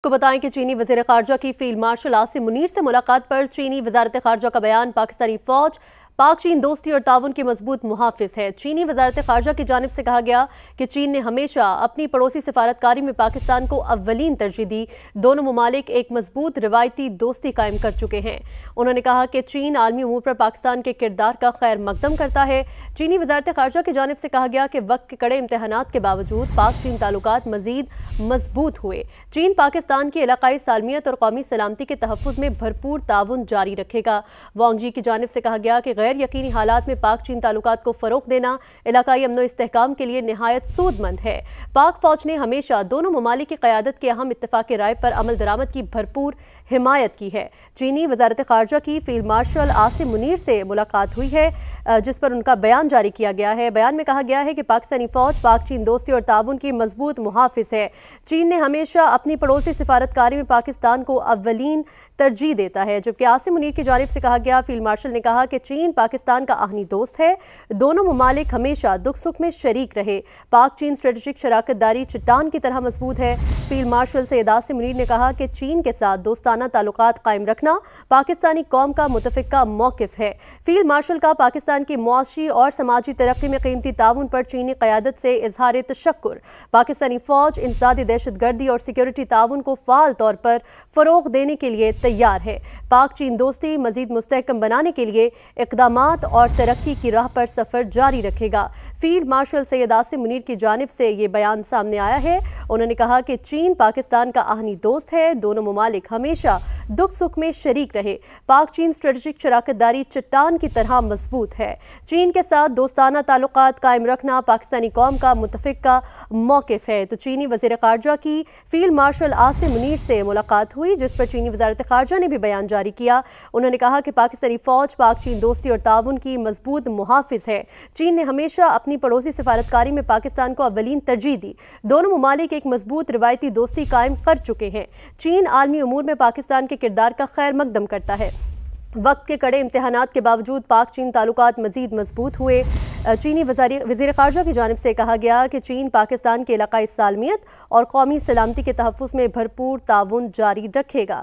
کو بتائیں کہ چینی وزیر خارجہ کی فیلڈ مارشل عاصم منیر سے ملاقات پر چینی وزارت خارجہ کا بیان پاکستانی فوج پاک چین دوستی اور تعاون کی مضبوط محافظ ہے۔ چینی وزارت خارجہ کی جانب سے کہا گیا کہ چین نے ہمیشہ اپنی پڑوسی سفارتکاری میں پاکستان کو اولین ترجیح دی۔ دونوں ممالک ایک مضبوط روایتی دوستی قائم کر چکے ہیں۔ انہوں نے کہا کہ چین عالمی امور پر پاکستان کے کردار کا خیر مقدم کرتا ہے۔ چینی وزارت خارجہ کی جانب سے کہا گیا کہ وقت کے کڑے امتحانات کے باوجود پاک چین تعلقات مزید مضبوط ہوئے۔ چین پاکستان کی علاقائی سالمیت اور قومی سلامتی کے تحفظ میں بھرپور تعاون جاری رکھے گا۔ وانگ جی کی جانب سے کہا گیا کہ غیر یقینی حالات میں پاک چین تعلقات کو فروغ دینا علاقائی امن و استحکام کے لیے نہایت سود مند ہے۔ پاک فوج نے ہمیشہ دونوں ممالک کی قیادت کے اہم اتفاق رائے پر عمل درآمد کی بھرپور حمایت کی ہے۔ چینی وزارت خارجہ کی فیلڈ مارشل عاصم منیر سے ملاقات ہوئی ہے، جس پر ان کا بیان جاری کیا گیا ہے۔ بیان میں کہا گیا ہے کہ پاکستانی فوج پاک چین دوستی اور تعاون کی مضبوط محافظ ہے۔ چین نے ہمیشہ اپنی پڑوسی سفارتکاری میں پاکستان کو اولین ترجیح دیتا ہے، جبکہ عاصم منیر کی جانب سے کہا گیا فیلڈ مارشل نے کہا کہ چین پاکستان کا آہنی دوست ہے۔ دونوں ممالک ہمیشہ دکھ سکھ میں شریک رہے۔ پاک چین اسٹریٹجک شراکت داری چٹان کی طرح مضبوط ہے۔ فیلڈ مارشل سید عاصم منیر نے کہا کہ چین کے ساتھ دوستانہ تعلقات قائم رکھنا پاکستانی قوم کا متفقہ موقف ہے۔ فیلڈ مارشل کا پاکستان کی معاشی اور سماجی ترقی میں قیمتی تعاون پر چینی قیادت سے اظہار تشکر۔ پاکستانی فوج انسداد دہشت گردی اور سیکیورٹی تعاون کو فعال طور پر فروغ دینے کے لیے تیار ہے۔ پاک چین دوستی مزید مستحکم بنانے کے لیے اقدامات اور ترقی کی راہ پر سفر جاری رکھے گا۔ فیلڈ مارشل سید عاصم منیر کی جانب سے یہ بیان سامنے آیا ہے۔ انہوں نے کہا کہ چین پاکستان کا آہنی دوست ہے۔ دونوں ممالک ہمیشہ دکھ سکھ میں شریک رہے۔ پاک چین اسٹریٹجک شراکت داری چٹان کی طرح مضبوط ہے۔ چین کے ساتھ دوستانہ تعلقات قائم رکھنا پاکستانی قوم کا متفقہ موقف ہے۔ تو چینی وزیر خارجہ کی فیلڈ مارشل عاصم منیر سے ملاقات ہوئی، جس پر چینی وزارت خارجہ نے بھی بیان جاری کیا۔ انہوں نے کہا کہ پاکستانی فوج پاک چین دوستی اور تعاون کی مضبوط محافظ ہے۔ چین نے ہمیشہ اپنی پڑوسی سفارتکاری میں پاکستان کو اولین ترجیح دی۔ دونوں ممالک ایک مضبوط روایتی دوستی قائم کر چکے ہیں۔ چین عالمی امور میں پاکستان کے کردار کا خیر مقدم کرتا ہے۔ وقت کے کڑے امتحانات کے باوجود پاک چین تعلقات مزید مضبوط ہوئے۔ چینی وزیر خارجہ کی جانب سے کہا گیا کہ چین پاکستان کی علاقائی سالمیت اور قومی سلامتی کے تحفظ میں بھرپور تعاون جاری رکھے گا،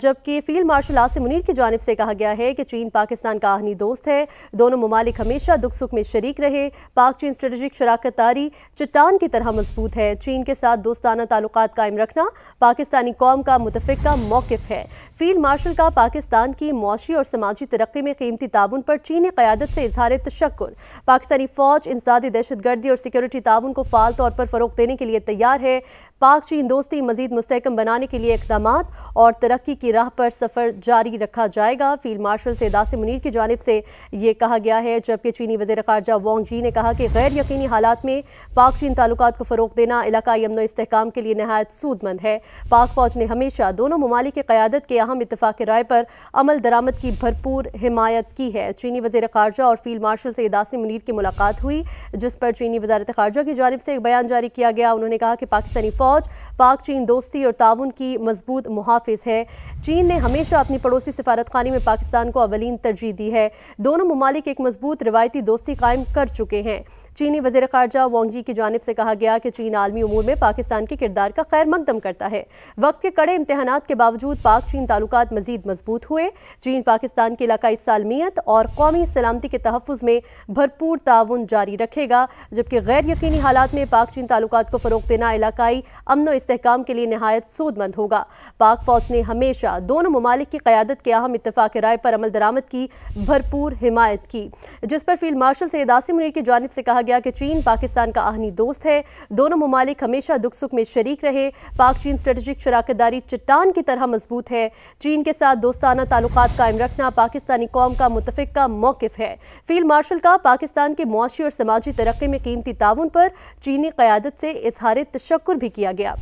جبکہ فیلڈ مارشل عاصم منیر کی جانب سے کہا گیا ہے کہ چین پاکستان کا آہنی دوست ہے۔ دونوں ممالک ہمیشہ دکھ سکھ میں شریک رہے۔ پاک چین اسٹریٹجک شراکت داری چٹان کی طرح مضبوط ہے۔ چین کے ساتھ دوستانہ تعلقات قائم رکھنا پاکستانی قوم کا متفقہ موقف ہے۔ فیلڈ مارشل کا پاکستان کی معاشی اور سماجی ترقی میں قیمتی تعاون پر چینی قیادت سے اظہار تشکر۔ پاکستانی فوج انسداد دہشت گردی اور سیکیورٹی تعاون کو فعال طور پر فروغ دینے کے لیے تیار ہے۔ پاک چین دوستی مزید مستحکم بنانے کے لیے اقدامات اور ترقی کی راہ پر سفر جاری رکھا جائے گا۔ فیلڈ مارشل سید عاصم منیر کی جانب سے یہ کہا گیا ہے، جبکہ چینی وزیر خارجہ وانگ جی نے کہا کہ غیر یقینی حالات میں پاک چین تعلقات کو فروغ دینا علاقائی امن و استحکام کے لیے نہایت سود مند ہے۔ پاک فوج نے ہمیشہ دونوں ممالک کی قیادت کے اہم اتفاق رائے پر عمل درآمد کی بھرپور حمایت کی ہے۔ چینی وزیر خارجہ اور فیلڈ مارشل سید عاصم منیر کی ملاقات ہوئی، جس پر چینی وزارت خارجہ کی جانب سے ایک بیان جاری کیا گیا۔ انہوں نے کہا کہ پاکستانی فوج پاک چین دوستی اور تعاون کی مضبوط محافظ ہے۔ چین نے ہمیشہ اپنی پڑوسی سفارتخانے میں پاکستان کو اولین ترجیح دی ہے۔ دونوں ممالک ایک مضبوط روایتی دوستی قائم کر چکے ہیں۔ چینی وزیر خارجہ وانگ جی کی جانب سے کہا گیا کہ چین عالمی امور میں پاکستان کے کردار کا خیر مقدم کرتا ہے۔ وقت کے کڑے امتحانات کے باوجود پاک چین تعلقات مزید مضبوط ہوئے۔ چین پاکستان کی علاقائی سالمیت اور قومی سلامتی کے تحفظ میں بھرپور تعاون جاری رکھے گا، جبکہ غیر یقینی حالات میں پاک چین تعلقات کو فروغ دینا علاقائی امن و استحکام کے لیے نہایت سود مند ہوگا۔ پاک فوج نے ہمیشہ دونوں ممالک کی قیادت کے اہم اتفاق رائے پر عمل درآمد کی بھرپور حمایت کی، جس پر فیلڈ مارشل سید عاصم منیر کی جانب سے کہا گیا کہ چین پاکستان کا آہنی دوست ہے۔ دونوں ممالک ہمیشہ دکھ سکھ میں شریک رہے۔ پاک چین اسٹریٹجک شراکت داری چٹان کی طرح مضبوط ہے۔ چین کے ساتھ دوستانہ تعلقات قائم رکھنا پاکستانی قوم کا متفقہ موقف ہے۔ فیلڈ مارشل کا پاکستان کے معاشی اور سماجی ترقی میں قیمتی تعاون پر چینی قیادت سے اظہار تشکر بھی کیا گیا۔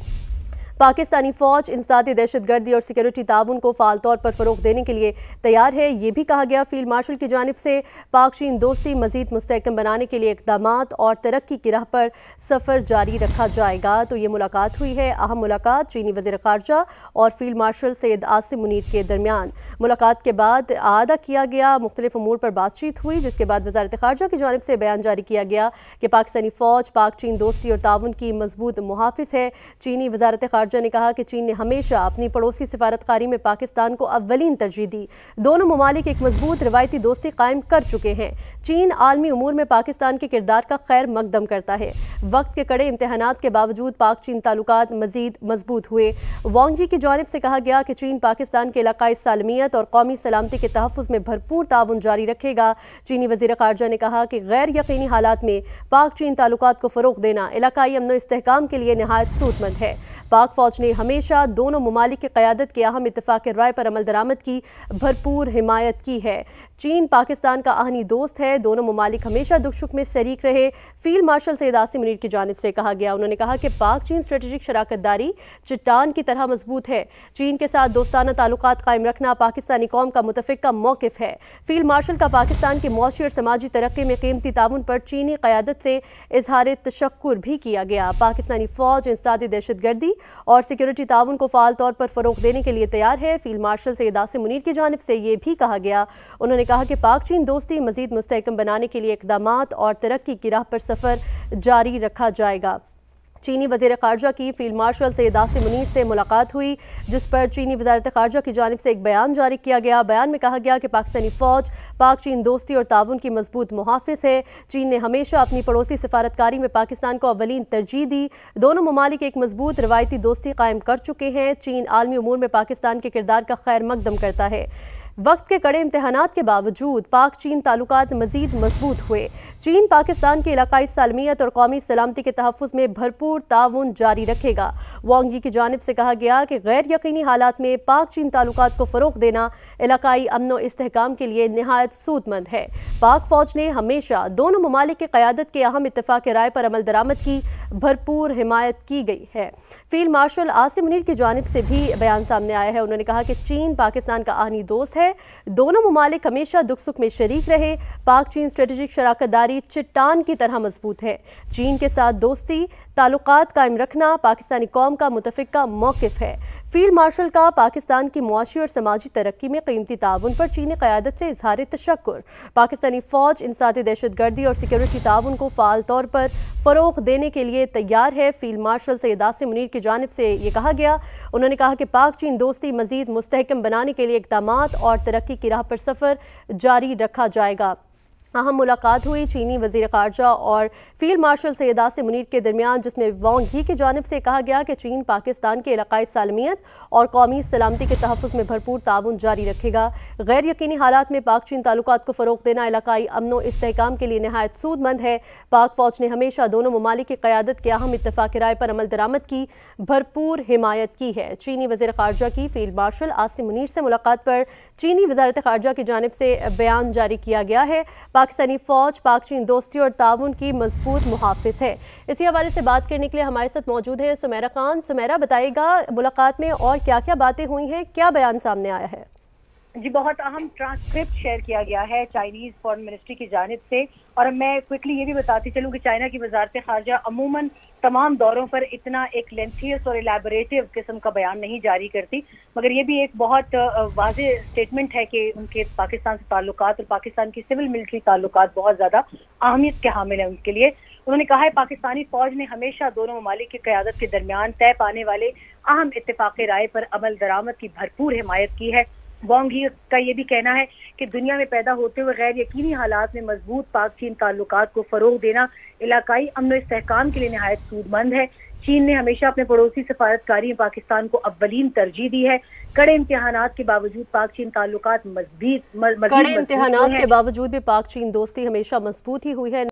پاکستانی فوج انسداد دہشت گردی اور سیکیورٹی تعاون کو فعال طور پر فروغ دینے کے لیے تیار ہے۔ یہ بھی کہا گیا فیلڈ مارشل کی جانب سے پاک چین دوستی مزید مستحکم بنانے کے لیے اقدامات اور ترقی کی راہ پر سفر جاری رکھا جائے گا۔ تو یہ ملاقات ہوئی ہے، اہم ملاقات چینی وزیر خارجہ اور فیلڈ مارشل سید عاصم منیر کے درمیان۔ ملاقات کے بعد اعادہ کیا گیا مختلف امور پر بات چیت ہوئی، جس کے بعد وزارت خارجہ کی جانب سے بیان جاری کیا گیا کہ پاکستانی فوج پاک چین دوستی اور تعاون کی مضبوط محافظ ہے۔ چینی وزارت خارجہ خارجہ نے کہا کہ چین نے ہمیشہ اپنی پڑوسی سفارتکاری میں پاکستان کو اولین ترجیح دی۔ دونوں ممالک ایک مضبوط روایتی دوستی قائم کر چکے ہیں۔ چین عالمی امور میں پاکستان کے کردار کا خیر مقدم کرتا ہے۔ وقت کے کڑے امتحانات کے باوجود پاک چین تعلقات مزید مضبوط ہوئے۔ وانگ جی کی جانب سے کہا گیا کہ چین پاکستان کے علاقائی سالمیت اور قومی سلامتی کے تحفظ میں بھرپور تعاون جاری رکھے گا۔ چینی وزیر خارجہ نے کہا کہ غیر یقینی حالات میں پاک چین تعلقات کو فروغ دینا علاقائی امن و استحکام کے لیے نہایت سود مند ہے۔ پاک فوج نے ہمیشہ دونوں ممالک کی قیادت کے اہم اتفاق رائے پر عمل درآمد کی بھرپور حمایت کی ہے۔ چین پاکستان کا آہنی دوست ہے، دونوں ممالک ہمیشہ دکھ سکھ میں شریک رہے۔ فیلڈ مارشل سید عاصم منیر کی جانب سے کہا گیا، انہوں نے کہا کہ پاک چین اسٹریٹجک شراکت داری چٹان کی طرح مضبوط ہے۔ چین کے ساتھ دوستانہ تعلقات قائم رکھنا پاکستانی قوم کا متفقہ موقف ہے۔ فیلڈ مارشل کا پاکستان کی معاشی اور سماجی ترقی میں قیمتی تعاون پر چینی قیادت سے اظہار تشکر بھی کیا گیا۔ پاکستانی فوج انسدادی دہشت گردی اور سیکیورٹی تعاون کو فعال طور پر فروغ دینے کے لیے تیار ہے۔ فیلڈ مارشل سید عاصم منیر کی جانب سے یہ بھی کہا گیا، انہوں نے کہا کہ پاک چین دوستی مزید مستحکم بنانے کے لیے اقدامات اور ترقی کی راہ پر سفر جاری رکھا جائے گا۔ چینی وزیر خارجہ کی فیلڈ مارشل سید عاصم منیر سے ملاقات ہوئی، جس پر چینی وزارت خارجہ کی جانب سے ایک بیان جاری کیا گیا۔ بیان میں کہا گیا کہ پاکستانی فوج پاک چین دوستی اور تعاون کی مضبوط محافظ ہے۔ چین نے ہمیشہ اپنی پڑوسی سفارتکاری میں پاکستان کو اولین ترجیح دی۔ دونوں ممالک ایک مضبوط روایتی دوستی قائم کر چکے ہیں۔ چین عالمی امور میں پاکستان کے کردار کا خیر مقدم کرتا ہے۔ وقت کے کڑے امتحانات کے باوجود پاک چین تعلقات مزید مضبوط ہوئے۔ چین پاکستان کے علاقائی سالمیت اور قومی سلامتی کے تحفظ میں بھرپور تعاون جاری رکھے گا۔ وانگ جی کی جانب سے کہا گیا کہ غیر یقینی حالات میں پاک چین تعلقات کو فروغ دینا علاقائی امن و استحکام کے لیے نہایت سود مند ہے۔ پاک فوج نے ہمیشہ دونوں ممالک کی قیادت کے اہم اتفاق رائے پر عمل درآمد کی بھرپور حمایت کی گئی ہے۔ فیلڈ مارشل عاصم منیر کی جانب سے بھی بیان سامنے آیا ہے، انہوں نے کہا کہ چین پاکستان کا آہنی دوست ہے، دونوں ممالک ہمیشہ دکھ سکھ میں شریک رہے۔ پاک چین اسٹریٹجک شراکت داری چٹان کی طرح مضبوط ہے۔ چین کے ساتھ دوستی تعلقات قائم رکھنا پاکستانی قوم کا متفقہ موقف ہے۔ فیلڈ مارشل کا پاکستان کی معاشی اور سماجی ترقی میں قیمتی تعاون پر چینی قیادت سے اظہار تشکر۔ پاکستانی فوج انسدادی دہشت گردی اور سیکیورٹی تعاون کو فعال طور پر فروغ دینے کے لیے تیار ہے۔ فیلڈ مارشل سید عاصم منیر کی جانب سے یہ کہا گیا، انہوں نے کہا کہ پاک چین دوستی مزید مستحکم بنانے کے لیے اقدامات اور ترقی کی راہ پر سفر جاری رکھا جائے گا۔ اہم ملاقات ہوئی چینی وزیر خارجہ اور فیلڈ مارشل سید عاصم منیر کے درمیان، جس میں وانگ جی کی جانب سے کہا گیا کہ چین پاکستان کے علاقائی سالمیت اور قومی سلامتی کے تحفظ میں بھرپور تعاون جاری رکھے گا۔ غیر یقینی حالات میں پاک چین تعلقات کو فروغ دینا علاقائی امن و استحکام کے لیے نہایت سود مند ہے۔ پاک فوج نے ہمیشہ دونوں ممالک کی قیادت کے اہم اتفاق رائے پر عمل درآمد کی بھرپور حمایت کی ہے۔ چینی وزیر خارجہ کی فیلڈ مارشل عاصم منیر سے ملاقات پر چینی وزارت خارجہ کی جانب سے بیان جاری کیا گیا ہے۔ پاکستانی فوج پاک چین دوستی اور تعاون کی مضبوط محافظ ہے۔ اسی حوالے سے بات کرنے کے لیے ہمارے ساتھ موجود ہیں سمیرہ خان۔ سمیرہ، بتائے گا ملاقات میں اور کیا کیا باتیں ہوئی ہیں، کیا بیان سامنے آیا ہے؟ جی، بہت اہم ٹرانسکرپٹ شیئر کیا گیا ہے چائنیز فارن منسٹری کی جانب سے، اور میں کوئکلی یہ بھی بتاتی چلوں کہ چائنا کی وزارت خارجہ عموماً تمام دوروں پر اتنا ایک لینتھیس اور الیبوریٹو قسم کا بیان نہیں جاری کرتی، مگر یہ بھی ایک بہت واضح اسٹیٹمنٹ ہے کہ ان کے پاکستان سے تعلقات اور پاکستان کی سول ملٹری تعلقات بہت زیادہ اہمیت کے حامل ہیں ان کے لیے۔ انہوں نے کہا ہے پاکستانی فوج نے ہمیشہ دونوں ممالک کی قیادت کے درمیان طے پانے والے اہم اتفاق رائے پر عمل درآمد کی بھرپور حمایت کی ہے۔ وانگ ہی کا یہ بھی کہنا ہے کہ دنیا میں پیدا ہوتے ہوئے غیر یقینی حالات میں مضبوط پاک چین تعلقات کو فروغ دینا علاقائی امن و استحکام کے لیے نہایت سود مند ہے۔ چین نے ہمیشہ اپنے پڑوسی سفارتکاری میں پاکستان کو اولین ترجیح دی ہے۔ کڑے امتحانات کے باوجود پاک چین تعلقات مزید کڑے امتحانات کے باوجود بھی پاک چین دوستی ہمیشہ مضبوط ہی ہوئی ہے۔